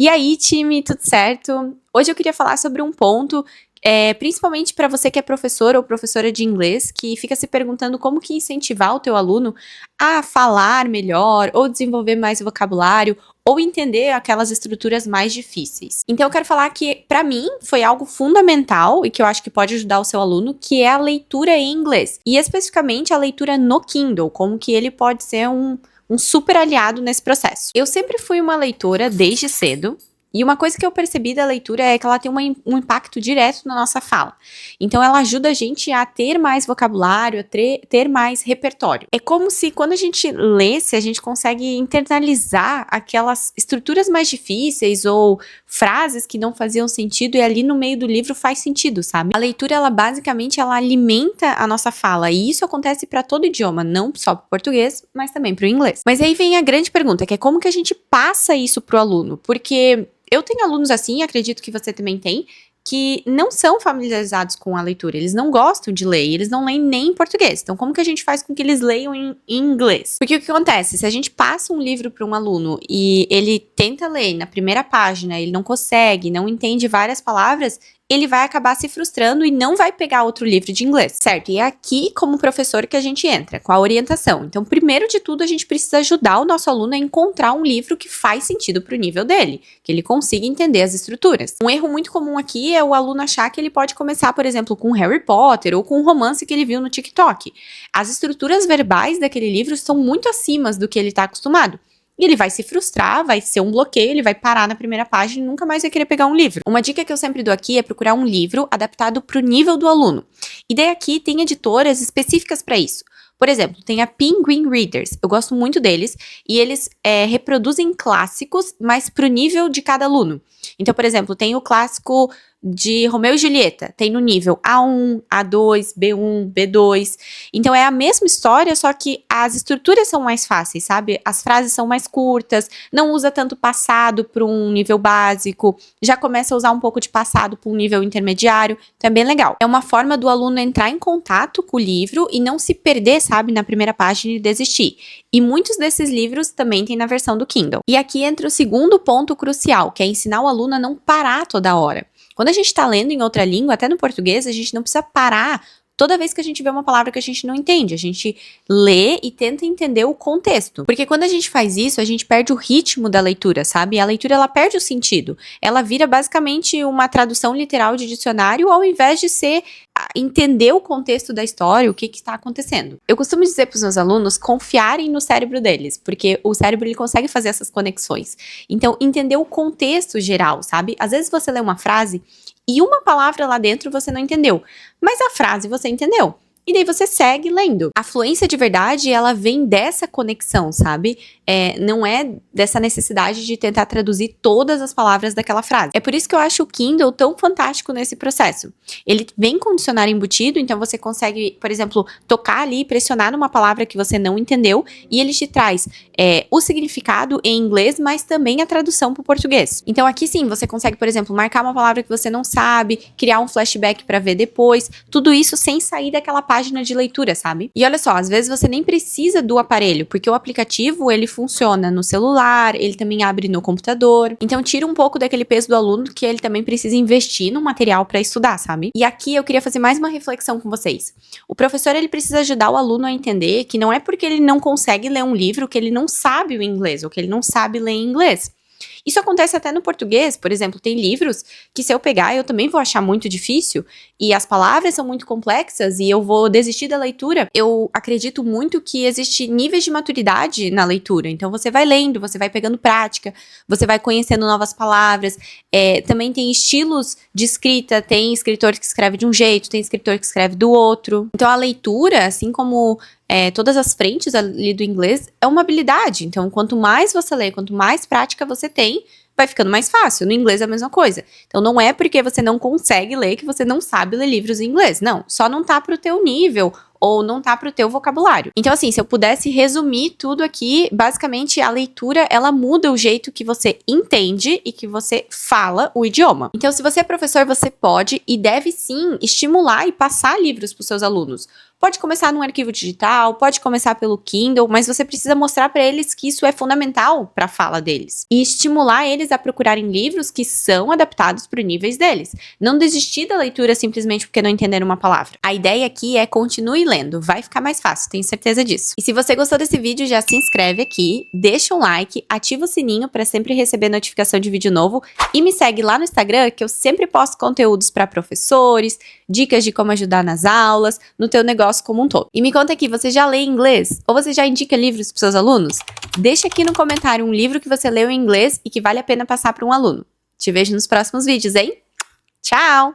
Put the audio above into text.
E aí, time, tudo certo? Hoje eu queria falar sobre um ponto, principalmente para você que é professor ou professora de inglês, que fica se perguntando como que incentivar o teu aluno a falar melhor, ou desenvolver mais vocabulário, ou entender aquelas estruturas mais difíceis. Então eu quero falar que, para mim, foi algo fundamental e que eu acho que pode ajudar o seu aluno, que é a leitura em inglês. E especificamente a leitura no Kindle, como que ele pode ser um super aliado nesse processo. Eu sempre fui uma leitora desde cedo, e uma coisa que eu percebi da leitura é que ela tem um impacto direto na nossa fala. Então ela ajuda a gente a ter mais vocabulário, a ter mais repertório. É como se quando a gente lesse, a gente consegue internalizar aquelas estruturas mais difíceis ou frases que não faziam sentido, e ali no meio do livro faz sentido, sabe? A leitura, ela basicamente alimenta a nossa fala, e isso acontece para todo idioma, não só para o português, mas também para o inglês. Mas aí vem a grande pergunta, que é como que a gente passa isso pro aluno? Porque eu tenho alunos assim, acredito que você também tem, que não são familiarizados com a leitura, eles não gostam de ler, eles não leem nem em português. Então, como que a gente faz com que eles leiam em inglês? Porque o que acontece? Se a gente passa um livro para um aluno e ele tenta ler na primeira página, ele não consegue, não entende várias palavras, ele vai acabar se frustrando e não vai pegar outro livro de inglês, certo? E é aqui, como professor, que a gente entra, com a orientação. Então, primeiro de tudo, a gente precisa ajudar o nosso aluno a encontrar um livro que faz sentido para o nível dele, que ele consiga entender as estruturas. Um erro muito comum aqui é o aluno achar que ele pode começar, por exemplo, com Harry Potter ou com um romance que ele viu no TikTok. As estruturas verbais daquele livro são muito acima do que ele está acostumado. E ele vai se frustrar, vai ser um bloqueio, ele vai parar na primeira página e nunca mais vai querer pegar um livro. Uma dica que eu sempre dou aqui é procurar um livro adaptado para o nível do aluno. E daí aqui tem editoras específicas para isso. Por exemplo, tem a Penguin Readers, eu gosto muito deles, e eles reproduzem clássicos, mas para o nível de cada aluno. Então, por exemplo, tem o clássico de Romeu e Julieta, tem no nível A1, A2, B1, B2. Então é a mesma história, só que as estruturas são mais fáceis, sabe? As frases são mais curtas, não usa tanto passado para um nível básico, já começa a usar um pouco de passado para um nível intermediário, então é bem legal. É uma forma do aluno entrar em contato com o livro e não se perder, sabe, na primeira página e desistir. E muitos desses livros também tem na versão do Kindle. E aqui entra o segundo ponto crucial, que é ensinar o aluno a não parar toda hora. Quando a gente está lendo em outra língua, até no português, a gente não precisa parar toda vez que a gente vê uma palavra que a gente não entende. A gente lê e tenta entender o contexto. Porque quando a gente faz isso, a gente perde o ritmo da leitura, sabe? A leitura, ela perde o sentido. Ela vira basicamente uma tradução literal de dicionário, ao invés de ser entender o contexto da história, o que está acontecendo. Eu costumo dizer para os meus alunos confiarem no cérebro deles, porque o cérebro, ele consegue fazer essas conexões. Então, entender o contexto geral, sabe? Às vezes você lê uma frase e uma palavra lá dentro você não entendeu, mas a frase você entendeu. E daí você segue lendo. A fluência de verdade, ela vem dessa conexão, sabe? Não é dessa necessidade de tentar traduzir todas as palavras daquela frase. É por isso que eu acho o Kindle tão fantástico nesse processo. Ele vem com dicionário embutido, então você consegue, por exemplo, tocar ali e pressionar numa palavra que você não entendeu, e ele te traz o significado em inglês, mas também a tradução para o português. Então aqui sim, você consegue, por exemplo, marcar uma palavra que você não sabe, criar um flashback para ver depois, tudo isso sem sair daquela página de leitura, sabe? E olha só, às vezes você nem precisa do aparelho, porque o aplicativo, ele funciona no celular, ele também abre no computador. Então tira um pouco daquele peso do aluno, que ele também precisa investir no material para estudar, sabe? E aqui eu queria fazer mais uma reflexão com vocês. O professor, ele precisa ajudar o aluno a entender que não é porque ele não consegue ler um livro que ele não sabe o inglês, ou que ele não sabe ler em inglês. Isso acontece até no português, por exemplo, tem livros que se eu pegar eu também vou achar muito difícil e as palavras são muito complexas e eu vou desistir da leitura. Eu acredito muito que existe níveis de maturidade na leitura, então você vai lendo, você vai pegando prática, você vai conhecendo novas palavras, também tem estilos de escrita, tem escritor que escreve de um jeito, tem escritor que escreve do outro. Então a leitura, assim como todas as frentes ali do inglês, é uma habilidade. Então, quanto mais você lê, quanto mais prática você tem, vai ficando mais fácil. No inglês é a mesma coisa. Então, não é porque você não consegue ler que você não sabe ler livros em inglês. Não, só não tá pro teu nível ou não tá pro teu vocabulário. Então, assim, se eu pudesse resumir tudo aqui, basicamente a leitura, ela muda o jeito que você entende e que você fala o idioma. Então, se você é professor, você pode e deve sim estimular e passar livros pros seus alunos. Pode começar num arquivo digital, pode começar pelo Kindle, mas você precisa mostrar para eles que isso é fundamental para a fala deles. E estimular eles a procurarem livros que são adaptados para os níveis deles. Não desistir da leitura simplesmente porque não entenderam uma palavra. A ideia aqui é continue lendo, vai ficar mais fácil, tenho certeza disso. E se você gostou desse vídeo, já se inscreve aqui, deixa um like, ativa o sininho para sempre receber notificação de vídeo novo e me segue lá no Instagram que eu sempre posto conteúdos para professores, dicas de como ajudar nas aulas, no teu negócio como um todo. E me conta aqui, você já lê em inglês? Ou você já indica livros para seus alunos? Deixa aqui no comentário um livro que você leu em inglês e que vale a pena passar para um aluno. Te vejo nos próximos vídeos, hein? Tchau!